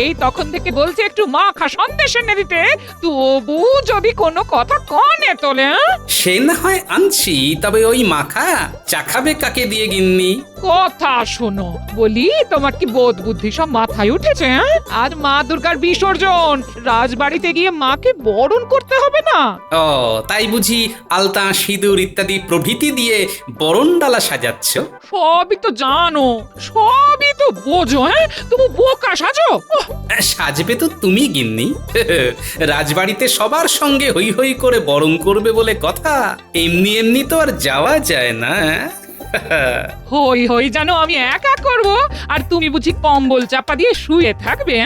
এই তখন থেকে বলছে একটু মাখা সন্দেশ এনে দিতে, তবু যদি কোনো কথা কানে তোলে। সে না হয় আনছি, তবে ওই মাখা চাখাবে কাকে দিয়ে গিন্নি? কথা শোনো, বলি তোমার কি বোধ বুদ্ধি সব মাথায় উঠেছে? আজ মা দুর্গার বিসর্জন, রাজবাড়িতে গিয়ে মাকে বরণ করতে হবে না? ও তাই বুঝি আলতা সিঁদুর ইত্যাদি প্রভৃতি দিয়ে বরণডালা সাজাচ্ছ? সবই তো জানো, সবই তো বোঝো, তুমি বোকা সাজো। সাজবে তো তুমি গিন্নি। রাজবাড়িতে সবার সঙ্গে হই হই করে বরণ করবে বলে কথা, এমনি এমনি তো আর যাওয়া যায় না। হই হই জানো আমি একা করব, আর তুমি বুঝি কম্বল চাপা দিয়ে শুয়ে থাকবে?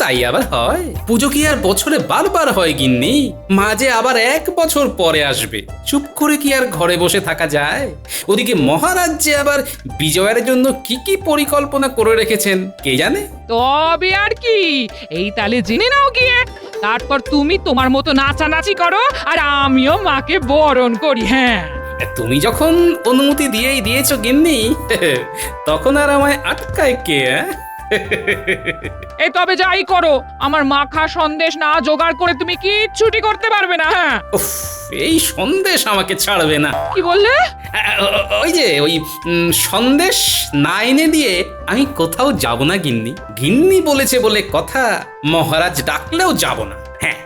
তাই আবার হয়? পুজো কি আর বছরে বারবার হয় গিন্নি? মাঝে আবার 1 বছর পরে আসবে, চুপ করে কি আর ঘরে বসে থাকা যায়? ওদিকে মহারাজ যে আবার বিজয়ের জন্য কি কি পরিকল্পনা করে রেখেছেন কে জানে। তবে আর কি, এই তালে জেনে নাও গিয়ে, তারপর তুমি তোমার মতো নাচানাচি করো, আর আমিও মাকে বরণ করি। হ্যাঁ, তুমি যখন অনুমতি দিয়েছো গিন্নি, তখন আর আমায় আটকায় কে? এই তবে যাই করো, আমার মাখা সন্দেশ না জোগাড় করে তুমি কিচ্ছুটি করতে পারবে না। হ্যাঁ, উফ, এই সন্দেশ আমাকে ছাড়বে না। কি বললে? ওই সন্দেশ না এনে দিয়ে আমি কোথাও যাব না গিন্নি। গিন্নি বলেছে বলে কথা, মহারাজ ডাকলেও যাব না। হ্যাঁ,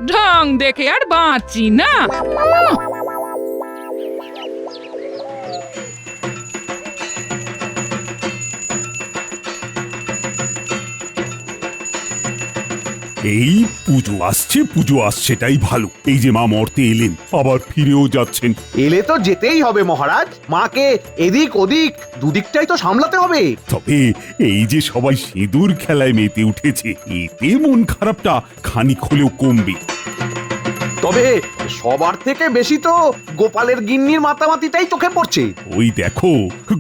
ঢং দেখে আর বাঁচি না। এই পুজো আসছে তাই ভালো। এই যে মা মর্তে এলেন, আবার ফিরেও যাচ্ছেন। এলে তো যেতেই হবে মহারাজ, মাকে এদিক ওদিক দুদিকটাই তো সামলাতে হবে। তবে এই যে সবাই সিঁদুর খেলায় মেতে উঠেছে, এতে মন খারাপটা খানিক হলেও কমবে। তবে সবার থেকে বেশি তো গোপালের গিন্নির মাতামাতিটাই চোখে পড়ছে। ওই দেখো,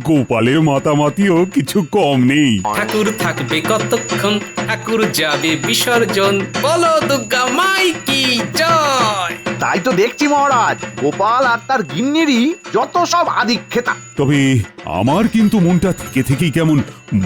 গোপালের মাতামাতিও কিছু কম নেই। ঠাকুর থাকবে কতক্ষণ, ঠাকুর যাবে বিসর্জন, বলো দুর্গা মাই কি জয়। তাই তো দেখছি মহারাজ, গোপাল আর তার গিন্নিরই যত সব আদিক্ষেতা। তবে আমার কিন্তু মনটা থেকে থেকেই কেমন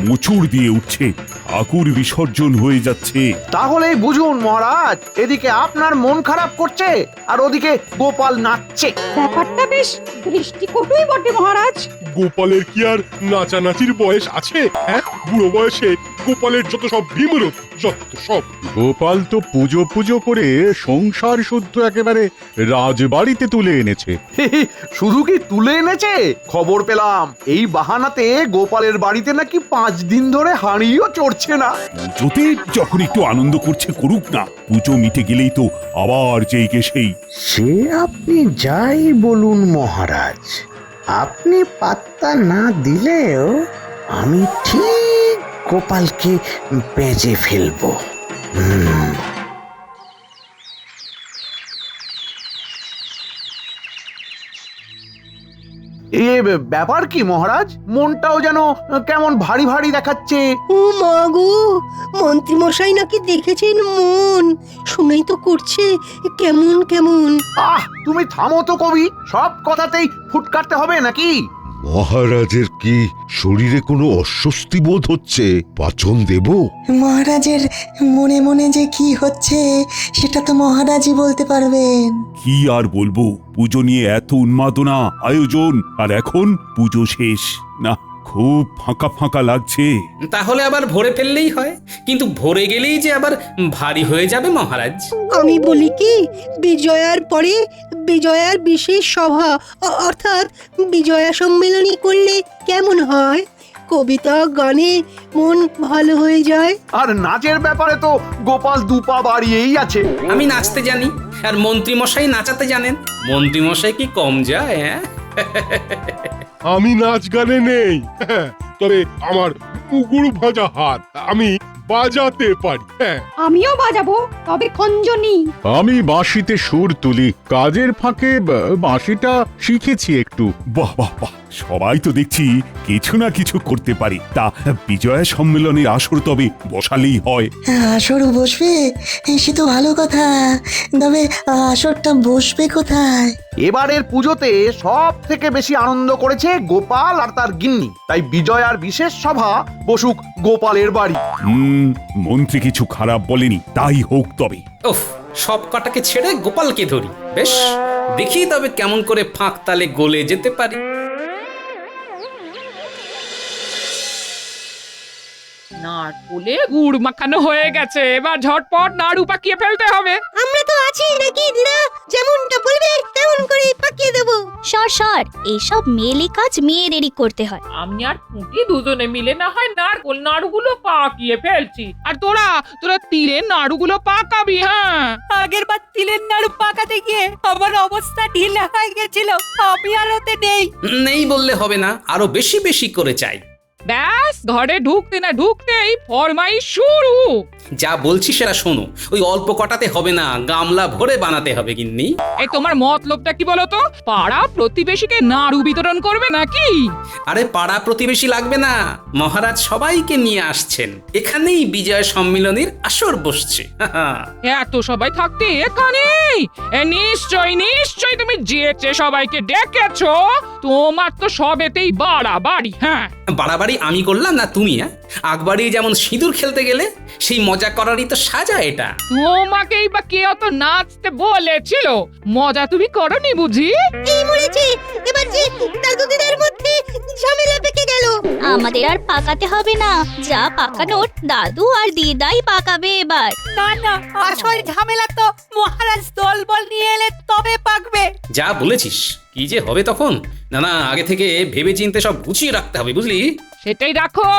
মোচড় দিয়ে উঠছে। ঠাকুর বিসর্জন হয়ে যাচ্ছে। তাহলেই বুঝুন মহারাজ, এদিকে আপনার মন খারাপ করছে আর ওদিকে গোপাল নাচছে। ব্যাপারটা বেশ দৃষ্টিকটুই বটে মহারাজ। গোপালের কি আর নাচানাচির বয়স আছে? হ্যাঁ, বুড়ো বয়সে গোপালের যত সব ভীমরূপ, যত সব। গোপাল তো পুজো পুজো করে সংসার শুদ্ধ একেবারে রাজবাড়িতে তুলে এনেছে। শুধু কি তুলে এনেছে, খবর পেলাম এই বাহানাতে গোপালের বাড়িতে নাকি 5 দিন ধরে হাঁড়িও চড়ছে না। পুজোতে যখন একটু আনন্দ করছে করুক না, পুজো মিটে গেলেই তো আবার যেইকে সেই। সে আপনি যাই বলুন মহারাজ, আপনি পাত্তা না দিলেও আমি ঠিক গোপালকে বেঁচে ফেলবো। এ ব্যাপার কি মহারাজ, মনটাও যেন কেমন ভারী ভারী দেখাচ্ছে। ও মা গো, মন্ত্রী মশাই নাকি দেখেছেন মন, শুনেই তো করছে কেমন কেমন। তুমি থামো তো কবি, সব কথাতেই ফুটকারতে হবে নাকি? মহারাজের কি শরীরে কোনো অস্বস্তি বোধ হচ্ছে? পাচন দেব? মহারাজের মনে মনে যে কি হচ্ছে সেটা তো মহারাজই বলতে পারবেন। কি আর বলবো, পুজো নিয়ে এত উন্মাদনা আয়োজন, আর এখন পুজো শেষ। না, খুব ফাঁকা ফাঁকা লাগছে। তাহলে আবার ভরে ফেললেই হয়, কিন্তু ভরে গেলেই যে আবার ভারী হয়ে যাবে মহারাজ। আমি বলি কি, বিজয়ার পরে বিজয়ার বিশেষ সভা অর্থাৎ বিজয়া সম্মেলনী করলে কেমন হয়? কবিতা গানে মন ভালো হয়ে যায়। আর নাচের ব্যাপারে তো গোপাল দুপা বাড়িয়েই আছে। আমি নাচতে জানি, আর মন্ত্রী মশাই নাচাতে জানেন। মন্ত্রী মশাই কি কম যায়? হ্যাঁ, আমি নাচ গানে নেই, তবে আমার পুকুর ভাজা হাত আমি বাজাতে পারি। হ্যাঁ, আমিও বাজাবো, তবে খঞ্জনি। আমি বাঁশিতে সুর তুলি, কাজের ফাঁকে বাঁশিটা শিখেছি একটু। বাহ বাহ বাহ, সবাই তো দেখছি কিছু না কিছু করতে পারে। তা বিজয়া সম্মেলনের আসর তবে বসালেই হয়। আসরও বসবে, সে তো ভালো কথা। তবে আসরটা বসবে কোথায়? এবারের পুজোতে সব থেকে বেশি আনন্দ করেছে গোপাল আর তার গিন্নি, তাই বিজয়ার বিশেষ সভা বসুক গোপালের বাড়ি। মন্ত্রী কিছু খারাপ বলেনি, তাই হোক তবে। উফ, সব কটাকে ছেড়ে গোপালকে ধরি। বেশ, দেখি তবে কেমন করে ফাঁক তালে গলে যেতে পারি। নারকোলে গুড় মাখানো হয়ে গেছে, এবার ঝটপট নাড়ু পাকিয়ে ফেলতে হবে। আমরা তো আছি নাকি দিদা, যেমনটা বলবে তেমন করে পাকিয়ে দেবো। সর এইসব মেয়েলি কাজ মেয়েদেরই করতে হয়। আমি আর পুঁটি দুজনে মিলে না হয় নারকোল নাড়ুগুলো পাকিয়ে ফেলছি, আর তোরা তিলের নাড়ুগুলো পাকাবি। হ্যাঁ, আগের বার তিলের নাড়ু পাকাতে গিয়ে আমার অবস্থা ঢিলা হয়ে গেছিল, আমি আর ওতে নেই। নেই বললে হবে না, আরো বেশি বেশি করে চাই। ব্যাস, ঘরে ঢুকতে না ঢুকতেই ফরমাইশ শুরু। যা বলছি সেটা শোনো, ওই অল্প কটাতে হবে না, গামলা ভরে বানাতে হবে গিন্নি। এই তোমার মতলবটা কি বলো তো? পাড়া প্রতিবেশীকে নাড়ু বিতরণ করবে নাকি? আরে পাড়া প্রতিবেশী লাগবে না, মহারাজ সবাইকে নিয়ে আসছেন, এখানেই বিজয় সম্মিলনীর আসর বসছে। এত সবাই থাকতে এখানে নিশ্চয় তুমি যেচে সবাইকে ডেকেছো। তোমার তো সবেতেই বাড়াবাড়ি। হ্যাঁ, বাড়াবাড়ি আমি করলাম না তুমি? আকবাড়ি যেমন সিঁদুর খেলতে গেলে সেই মজা করারই তো সাজা এটা। তোমাকেই বা কে অত নাচতে বলেছিল? মজা তুমি করনি বুঝি? এই মরেছি, এবার যে দাদু দিদার মধ্যে ঝামেলা পেকে গেল। আমাদের আর পাকাতে হবে না, যা পাকানোর দাদু আর দিদাই পাকাবে এবার। না, আসল ঝামেলা তো মহারাজ দলবল নিয়ে এলে তবে পাকবে। যা বলেছিস, কি যে হবে তখন। না, আগে থেকে ভেবে চিন্তে সব গুছিয়ে রাখতে হবে, বুঝলি? সেটাই রাখো।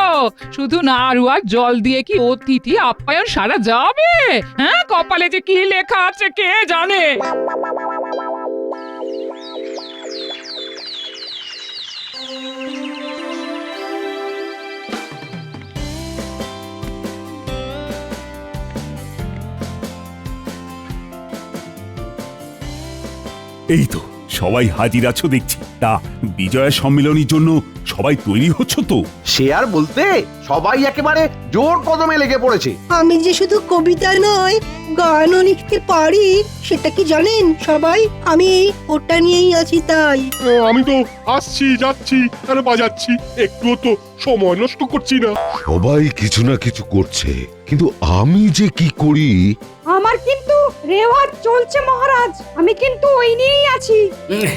শুধু নাড়ু আর জল দিয়ে কি অতিথি আপ্যায়ন সারা যাবে? হ্যাঁ, কপালে যে কি লেখা আছে কে জানে। এই তো সবাই হাজির আছো দেখছি। তা বিজয়া সম্মেলনের জন্য সবাই তৈরি হচ্ছ তো? সে আর বলতে, সবাই একেবারে জোর কদমে লেগে পড়েছে। আমি যে শুধু কবিতা নয়, গানও লিখতে পারি, সেটা কি জানেন সবাই? আমি ওটা নিয়েই আছি তাই। আমি তো আসছি যাচ্ছি আর বাজাচ্ছি, একটুও তো সময় নষ্ট করছি না। সবাই কিছু না কিছু করছে, কিন্তু আমি যে কি করি। আমার কিন্তু রেওয়াজ চলছে মহারাজ, আমি কিন্তু ওই নিয়েই আছি।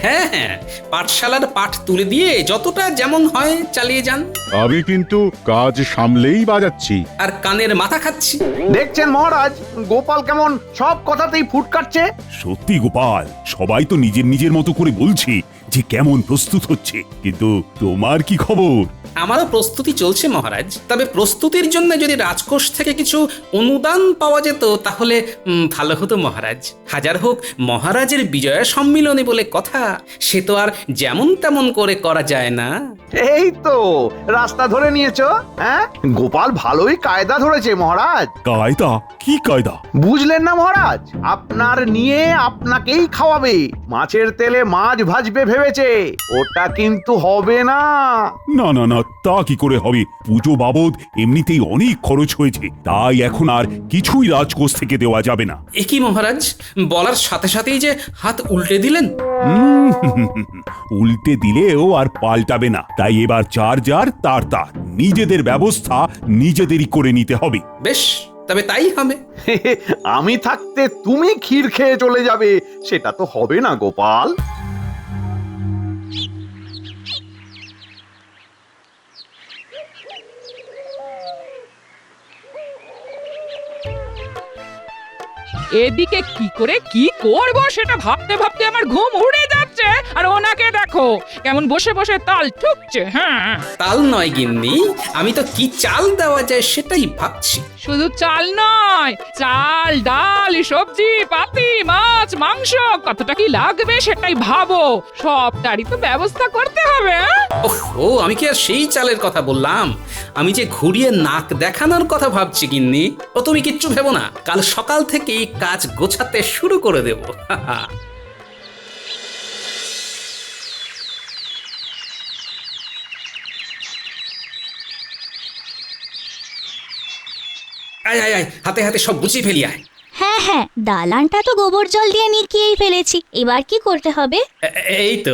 হ্যাঁ, পাঠশালার পাঠ তুলে দিয়ে যতটা যেমন হয় চালিয়ে যান। আমি কিন্তু কাজ সামলেই বাজাচ্ছি। আর কানের মাথা খাচ্ছি। দেখছেন মহারাজ, গোপাল কেমন সব কথাতেই ফুট কাটছে। সত্যি গোপাল, সবাই তো নিজের নিজের মতো করে বলছে যে কেমন প্রস্তুত হচ্ছে, কিন্তু তোমার কি খবর? আমারও প্রস্তুতি চলছে মহারাজ, তবে প্রস্তুতির জন্য যদি রাজকোষ থেকে কিছু অনুদান পাওয়া যেত তাহলে ভালো হতো মহারাজ। হাজার হোক মহারাজের বিজয়া সম্মিলনী বলে কথা, সে তো আর যেমন তেমন করে করা যায় না। এই তো রাস্তা ধরে নিয়েছো। হ্যাঁ, গোপাল ভালোই কায়দা ধরেছে মহারাজ। কায়দা? কি কায়দা? বুঝলেন না মহারাজ, আপনার নিয়ে আপনাকেই খাওয়াবে, মাছের তেলে মাছ ভাজবে ভেবেছে। ওটা কিন্তু হবে না। না না না, তা কি করে হবে? পুজো বাবদ এমনিতেই অনেক খরচ হয়েছে, তাই এখন আর কিছুই রাজকোষ থেকে দেওয়া যাবে না। এ কি মহারাজ, বলার সাথে সাথেই যে হাত উল্টে দিলেন। উল্টে দিলেও আর পাল্টাবে না, তাই এবার যার যার তার তার নিজেদের ব্যবস্থা নিজেদেরই করে নিতে হবে। বেশ, তবে তাই হবে। আমি থাকতে তুমি ক্ষীর খেয়ে চলে যাবে, সেটা তো হবে না গোপাল। এদিকে কি করে কি করব সেটা ভাবতে ভাবতে আমার ঘুম উড়ে যাচ্ছে, আর ওনাকে দেখো কেমন বসে বসে তাল ঠুকছে। হ্যাঁ, তাল নয় গিন্নি, আমি তো কি চাল দেওয়া যায় সেটাই ভাবছি। শুধু চাল নয়, চাল ডাল সবজি পাতি মাছ মাংস কতটা কি লাগবে সেটাই ভাবো, সবটারই তো ব্যবস্থা করতে হবে। ও, আমি কি আর সেই চালের কথা বললাম? আমি যে ঘুরিয়ে নাক দেখানোর কথা ভাবছি গিন্নি। ও তুমি কিচ্ছু ভেবো না, কাল সকাল থেকেই কাজ গোছাতে শুরু করে দেবো। আয় আয় আয়, হাতে হাতে সব গুছিয়ে ফেলি আয়। হ্যাঁ হ্যাঁ, দালানটা তো গোবর জল দিয়ে নিকিয়েই ফেলেছি, এবার কি করতে হবে? এই তো,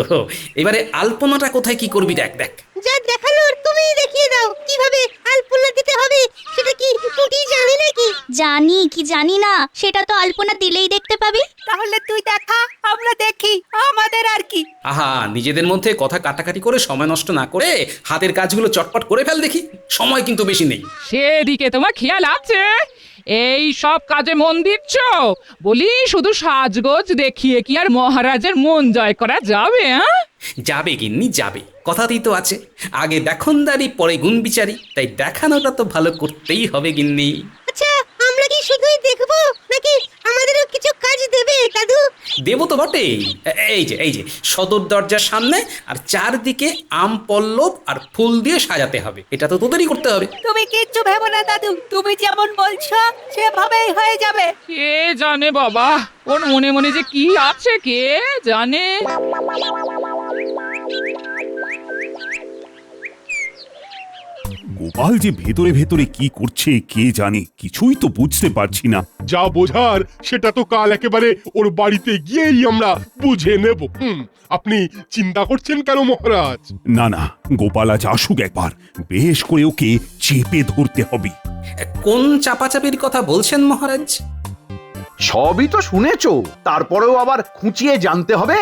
এবারে আলপনাটা কোথায় কি করবি দেখ দেখ। যা দেখানোর তুমিই দেখিয়ে দাও কিভাবে আলপনা দিতে হবে। সেটা কি টুটি জানে নাকি? জানি কি জানি না, সেটা তো আলপনা দিলেই দেখতে পাবি। তাহলে তুই দেখা, আমরা দেখি, আমাদের আর কি। আহা, নিজেদের মধ্যে কথা কাটাকাটি করে সময় নষ্ট না করে হাতের কাজগুলো চটপট করে ফেল দেখি, সময় কিন্তু বেশি নেই। সেদিকে তোমার খেয়াল আছে? এই সব কাজে মন দিচ্ছ? বলি শুধু সাজগোজ দেখিয়ে কি আর মহারাজের মন জয় করা যাবে? যাবে গিন্নি যাবে, কথাতেই তো আছে, আগে দেখনদারি পরে গুণ বিচারি, তাই দেখানোটা তো ভালো করতেই হবে গিন্নি। আচ্ছা, আমরা কি শুধুই দেখবো নাকি আমাদেরও কিছু কাজ দেবে দাদু? দেবো তো বটেই। এই যে সদর দরজার সামনে আর চারদিকে আম পল্লব আর ফুল দিয়ে সাজাতে হবে, এটা তো তোদেরই করতে হবে। তুমি কিচ্ছু ভেবো না দাদু, তুমি যেমন বলছো সেভাবেই হয়ে যাবে। কে জানে বাবা, ওর মনে মনে যে কি আছে কে জানে। গোপাল যে ভেতরে ভেতরে কি করছে কে জানে, কিছুই তো বুঝতে পারছি না। যা বোঝার সেটা তো কাল একেবারে ওর বাড়িতে গিয়েই আমরা বুঝে নেব। আপনি চিন্তা করছেন কেন মহারাজ? না না, গোপাল আজ আসুক একবার, বেশ করে ওকে চেপে ধরতে হবে। কোন চাপাচাপির কথা বলছেন মহারাজ? সবই তো শুনেছো, তারপরেও আবার খুঁচিয়ে জানতে হবে।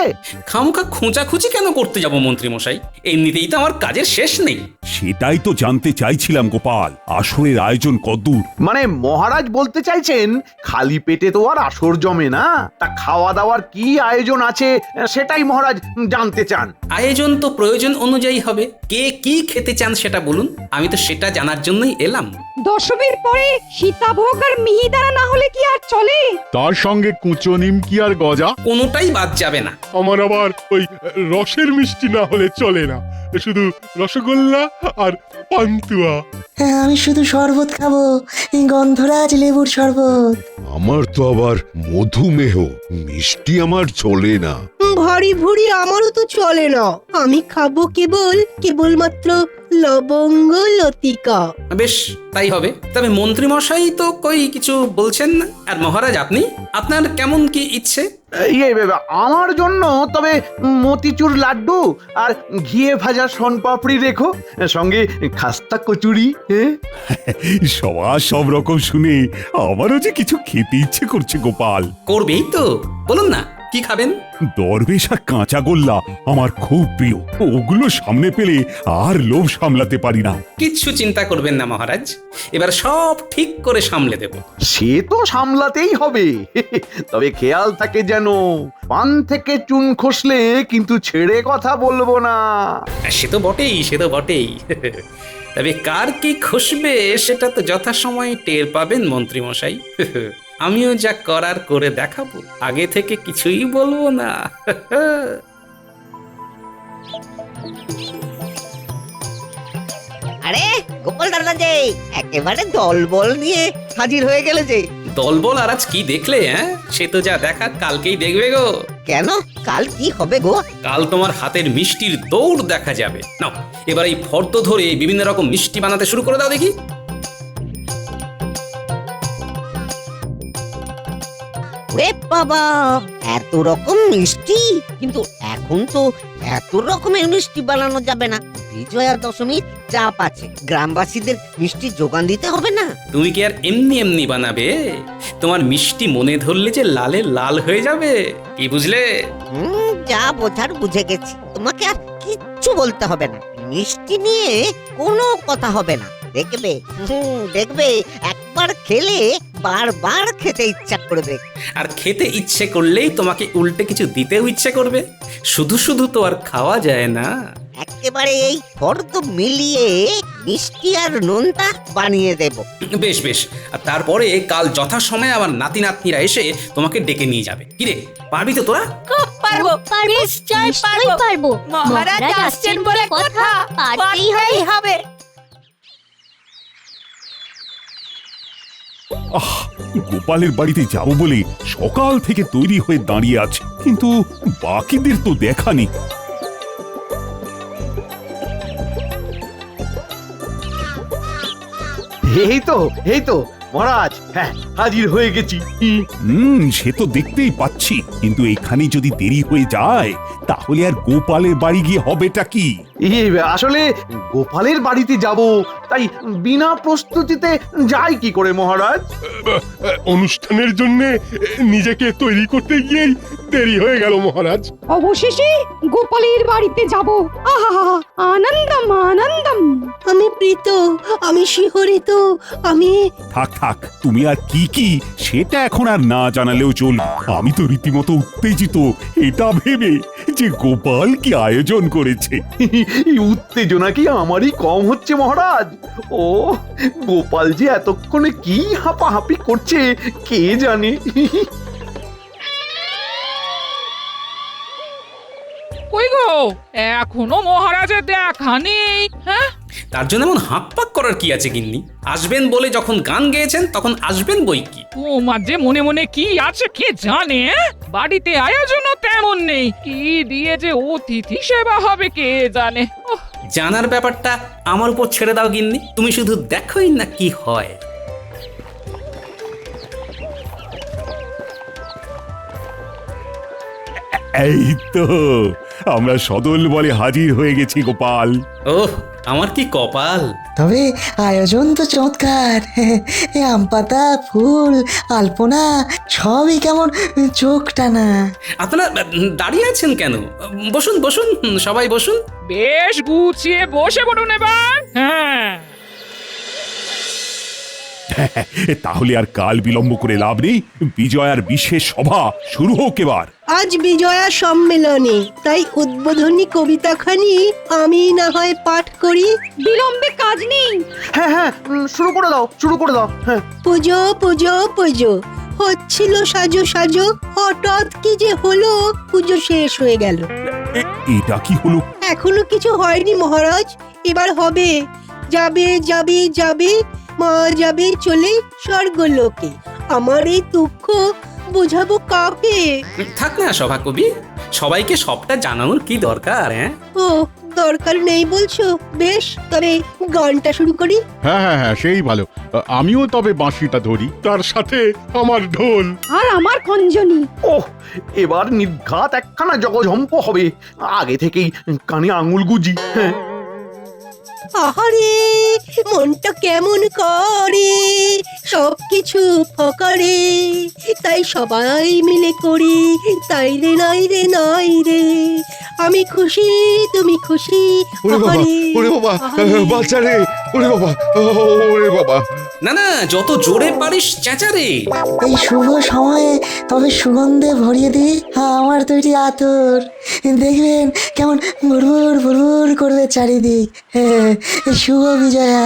খামুখা খোঁচাখুচি কেন করতে যাব মন্ত্রী মশাই? এমনিতেই তো আমার কাজের শেষ নেই। সেটাই তো জানতে চাইছিলাম গোপাল, আসরের আয়োজন কদ্দূর? মানে মহারাজ বলতে চাইছেন খালি পেটে তো আর আসর জমে না, তা খাওয়া দাওয়ার কি আয়োজন আছে সেটাই মহারাজ জানতে চান। আয়োজন তো প্রয়োজন অনুযায়ী হবে, কে কি খেতে চান সেটা বলুন, আমি তো সেটা জানার জন্যই এলাম। দশমীর পরে সীতাভোগ আর মিহিদানা না হলে কি আর চলে? তার সঙ্গে কুচো নিমকি আর গজা। কোনোটাই বাদ যাবে না। আমার আবার ওই রসের মিষ্টি না হলে চলে না, শুধু রসগোল্লা আর পান্তুয়া। হ্যাঁ, আমি শুধু শরবত খাবো, এই গন্ধরাজ লেবুর শরবত। আমার তো আবার মধুমেহ, মিষ্টি আমার চলে না। ভারী ভুড়ি আমারও তো চলে না, আমি খাবো কেবলমাত্র লবঙ্গ লতিকা। বেশ, তাই হবে। তবে মন্ত্রী মশাই তো কই কিছু বলছেন না। আর মহারাজ আপনি, আপনার কেমন কি ইচ্ছে? আমার জন্য তবে মতিচুর লাড্ডু আর ঘিয়ে ভাজা শনপাপড়ি রেখো, সঙ্গে খাস্তা কচুরি। সবার সব রকম শুনে আমারও যে কিছু খেতে ইচ্ছে করছে গোপাল। করবেই তো, বলুন না কি খাবেন? দরবেশ আর কাঁচা গোল্লা আমার খুব প্রিয়, ওগুলো সামনে পেলে আর লোভ সামলাতে পারি না। কিচ্ছু চিন্তা করবেন না মহারাজ, এবার সব ঠিক করে সামলে দেব। সে তো সামলাতেই হবে, তবে খেয়াল থাকে যেন পান থেকে চুন খসলে কিন্তু ছেড়ে কথা বলবো না। সে তো বটেই। তবে কার কি খসবে সেটা তো যথাসময়ে টের পাবেন মন্ত্রী মশাই। আমিও যা করার করে দেখাবো, আগে থেকে কিছুই বলবো না। আরে গোপাল দাদা যে একেবারে দলবল নিয়ে হাজির হয়ে গেলে যে। দলবল আর আজ কি দেখলে? সে তো যা দেখার কালকেই দেখবে গো। কেন, কাল কি হবে গো? কাল তোমার হাতের মিষ্টির দৌড় দেখা যাবে। নাও এবার এই ফর্দ ধরে বিভিন্ন রকম মিষ্টি বানাতে শুরু করে দাও দেখি। ওরে বাবা, এত রকম মিষ্টি! কিন্তু এখন তো এত রকমের মিষ্টি বানানো যাবে না, বিজয়া দশমীর চাপ আছে, গ্রামবাসীদের মিষ্টি যোগান দিতে হবে না? তুমি কি আর এমনি বানাবে? তোমার মিষ্টি মনে ধরলে যে লালে লাল হয়ে যাবে, কি বুঝলে? যা বোঝার বুঝে গেছি, তোমাকে আর কিচ্ছু বলতে হবে না, মিষ্টি নিয়ে কোনো কথা হবে না। দেখবে একবার খেলে বারবার খেতে ইচ্ছা করবে। আর খেতে ইচ্ছে করলেই তোমাকে উল্টে কিছু দিতেও ইচ্ছে করবে। শুধু তো আর খাওয়া যায় না। একেবারে এই ফর্দ মিলিয়ে মিষ্টি আর নোনতা বানিয়ে দেব। বেশ, আর তারপরে কাল যথাসময়ে আমার নাতি নাতনিরা এসে তোমাকে ডেকে নিয়ে যাবে। কিরে, পারবি তো তোরা? পারবো, নিশ্চয়ই পারবো। মহারাজ আসছেন বলে কথা, পারতেই হবে। গোপালের বাড়িতে যাব বলে সকাল থেকে তৈরি হয়ে দাঁড়িয়ে আছে, কিন্তু বাকিদের তো দেখা নেই। এই তো মহারাজ, হ্যাঁ হাজির হয়ে গেছি। সে তো দেখতেই পাচ্ছি, কিন্তু এখানে যদি দেরি হয়ে যায় তাহলে আর গোপালের বাড়ি গিয়ে হবেটা কি? আসলে গোপালের বাড়িতে যাব, তাই বিনা প্রস্তুতিতে যাই কি করে মহারাজ? অনুষ্ঠানের জন্য নিজেকে তৈরি করতে গিয়েই দেরি হয়ে গেল মহারাজ। অবশেষে গোপালের বাড়িতে যাব। আহা, আনন্দম আনন্দম। আমি প্রীত, আমি শিহরিত, আমি থাক থাক, তুমি আর কি কি সেটা এখন আর না জানালেও চলবে। আমি তো রীতিমতো উত্তেজিত এটা ভেবে যে গোপাল কি আয়োজন করেছে। এই উত্তেজনা কি আমারই কম হচ্ছে মহারাজ? ও গোপাল যে এতক্ষণে কি হাঁপাহাঁপি করছে কে জানে। কই গো, এখনো মহারাজের দেখা নেই? হ্যাঁ, তার জন্য এমন হাঁকপাক করার কি আছে গিন্নি? আসবেন বলে যখন গান গেয়েছেন তখন আসবেন বই কি। তোমার যে মনে মনে কি আছে কে জানে? বাড়িতে আয়োজনও তেমন নেই, কি দিয়ে যে অতিথি সেবা হবে কে জানে। ওহ, জানার ব্যাপারটা আমার উপর ছেড়ে দাও গিন্নি, তুমি শুধু দেখোই না কি হয়। এই তো আমরা সদল বলে হাজির হয়ে গেছি গোপাল। ওহ, আমার কি কপাল! তবে আয়োজন তো চমৎকার। আম পাতা, ফুল, আলপনা সবই কেমন চোখ টানা। আপনারা দাঁড়িয়ে আছেন কেন? বসুন বসুন, সবাই বসুন। বেশ গুছিয়ে বসে পড়ুন এবার। হ্যাঁ, তাহলে আর কাল বিলম্ব করে লাভ নেই, বিজয়ার বিশেষ সভা শুরু হোক এবার। আজ বিজয়া সম্মেলনে, তাই উদ্বোধনী কবিতাখানি আমি না হয় পাঠ করি। বিলম্বে কাজ নেই। হ্যাঁ হ্যাঁ, শুরু করে দাও, শুরু করে দাও। হ্যাঁ, পুজো পুজো পুজো হচ্ছিল সাজো সাজো, হঠাৎ কি যে হলো, পুজো শেষ হয়ে গেল। এটা কি হলো? এখনো কিছু হয়নি মহারাজ, এবার হবে। যাবে যাবে যাবে, মা যাবে চলে স্বর্গলোকে। আমার এই দুঃখ বোঝাবো কাকে? থাক না সভাকবি, সবাইকে সবটা জানানোর কি দরকার? হ্যাঁ, ও দরকার নেই বলছো? বেশ, তবে গানটা শুরু করি। হ্যাঁ হ্যাঁ হ্যাঁ, সেই ভালো। আমিও তবে বাঁশিটা ধরি, তার সাথে আমার ঢোল। আর আমার খঞ্জনি। ওহ এবার নির্ঘাত একখানা জগঝম্প হবে। আগে থেকেই কানে আঙুল গুজি। হ্যাঁ, আহারে মনটা কেমন করে, সবকিছু ফকারে, তাই সবাই মিলে করি, তাই রে নাই রে নাই রে। আমি খুশি তুমি খুশি। আহারে, বাচ্চারে, ওরে বাবা, ওরে বাবা। না না, যত জোরে পারিস চেঁচারে। এই শুভ সময়ে তবে সুগন্ধে ভরিয়ে দিই আমার তৈরি আতর। দেখবেন কেমন ভুরভুর ভুরভুর করবে চারিদিক। শুভ বিজয়া।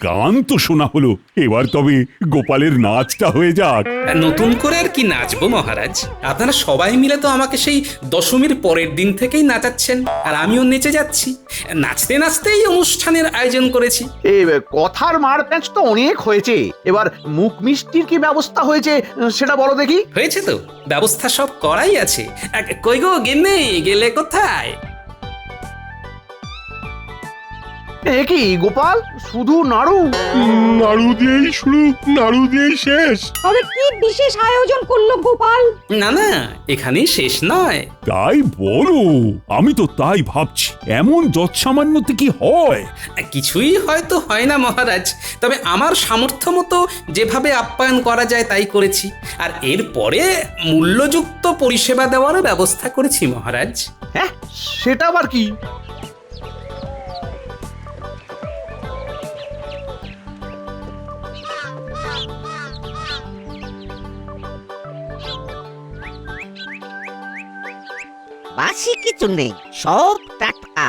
গান তো শোনা হলো, এবার তবে গোপালের নাচটা হয়ে যাক। নতুন করে আর কি নাচবো মহারাজ? আপনারা সবাই মিলে তো আমাকে সেই দশমীর পরের দিন থেকেই নাচাচ্ছেন, আর আমিও নেচে যাচ্ছি। নাচতে নাচতেই অনুষ্ঠানের আয়োজন করেছি। এই কথার মারপ্যাঁচ তো অনেক হয়েছে, এবার মুখ মিষ্টির কি ব্যবস্থা হয়েছে সেটা বলো দেখি। হয়েছে তো, ব্যবস্থা সব করাই আছে। কই গো গিন্নি, গেলে কোথায়? এ কি গোপাল, শুধু নাড়ু? নাড়ু দিয়েই শুরু, নাড়ু দিয়েই শেষ। তবে কি বিশেষ আয়োজন করলো গোপাল? না না, এখানেই শেষ নয়। তাই বলো, আমি তো তাই ভাবছি, এমন যৎসামান্যতে কি হয়? কিছুই হয়তো হয় না মহারাজ, তবে আমার সামর্থ্য মতো যেভাবে আপ্যায়ন করা যায় তাই করেছি। আর এরপরে মূল্যযুক্ত পরিষেবা দেওয়ারও ব্যবস্থা করেছি মহারাজ। হ্যাঁ, সেটা আবার কি? বাসি কিছু নেই, সব টাটকা।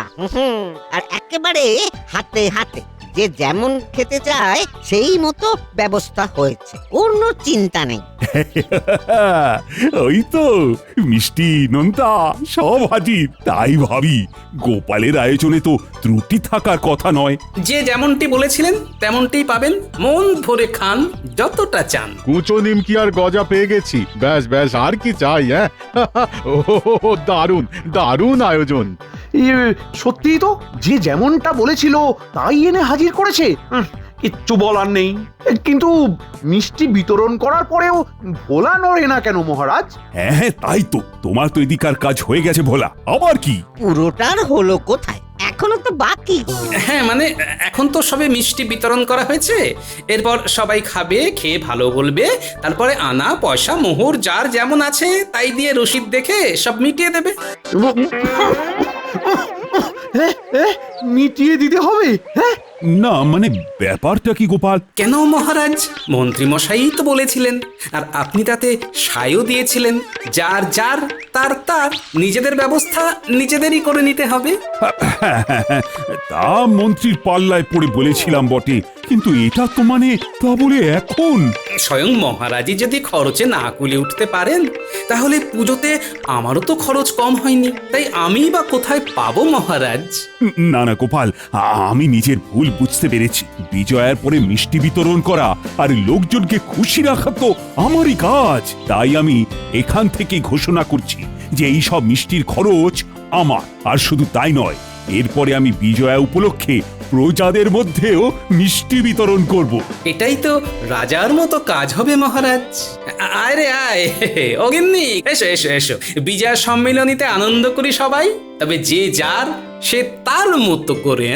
আর একেবারে হাতে হাতে, যে যেমন খেতে চায় সেই মতো ব্যবস্থা হয়েছে, কোনো চিন্তা নেই। ওই তো মিষ্টি নোনতা সব হাজির, তাই ভাবি গোপালের আয়োজনে তো ত্রুটি থাকার কথা নয়। যে যেমনটি বলেছিলেন তেমনটি পাবেন, মন ভরে খান যতটা চান। কুচো নিমকি আর গজা পেয়ে গেছি, ব্যাস ব্যাস, আর কি চাই? হ্যাঁ, ও দারুণ দারুণ আয়োজন। সত্যি তো, যে যেমনটা বলেছিল তাই এনে হাজির করেছে। কিচ্ছু বলার নেই। কিন্তু মিষ্টি বিতরণ করার পরেও ভোলা নড়ে না কেন মহারাজ? হ্যাঁ হ্যাঁ, তাই তো, তোমার তো এদিকার কাজ হয়ে গেছে ভোলা, আবার কি? পুরোটার হলো কোথায়, এখনো তো বাকি। হ্যাঁ মানে এখন তো সবে মিষ্টি বিতরণ করা হয়েছে, এরপর সবাই খাবে, খেয়ে ভালো বলবে, তারপরে আনা পয়সা মোহর যার যেমন আছে তাই দিয়ে রসিদ দেখে সব মিটিয়ে দেবে। মিটিয়ে দিতে হবে? হ্যাঁ, না মানে ব্যাপারটা কি গোপাল? কেন মহারাজ, মন্ত্রী মশাই তো বলেছিলেন, আর আপনি তাতে সায়ও দিয়েছিলেন, যার যার তার তার নিজেদের ব্যবস্থা নিজেদেরই করে নিতে হবে। তা মন্ত্রীর পাল্লায় পড়ে বলেছিলাম বটে, কিন্তু এটা তো মানে তা বলে এখন স্বয়ং মহারাজই যদি খরচে না কুলে উঠতে পারেন, তাহলে পুজোতে আমারও তো খরচ কম হয়নি, তাই আমি বা কোথায় পাবো মহারাজ? না না গোপাল, আমি নিজের ভুল বুঝতে পেরেছি। বিজয়ার পরে মিষ্টি বিতরণ করা আর লোকজনকে খুশি রাখা তো আমারই কাজ, তাই আমি এখান থেকে ঘোষণা করছি যে এই সব মিষ্টির খরচ আমার। আর শুধু তাই নয়, এরপরে আমি বিজয়া উপলক্ষে প্রজাদের মধ্যেও মিষ্টি বিতরণ করব। এটাই তো রাজার মতো কাজ হবে মহারাজ। আয় রে আয়, অগিন্নি এসো এসো এসো, বিজয়া সম্মিলনীতে আনন্দ করি সবাই, তবে যে যার সে তার মতো করে।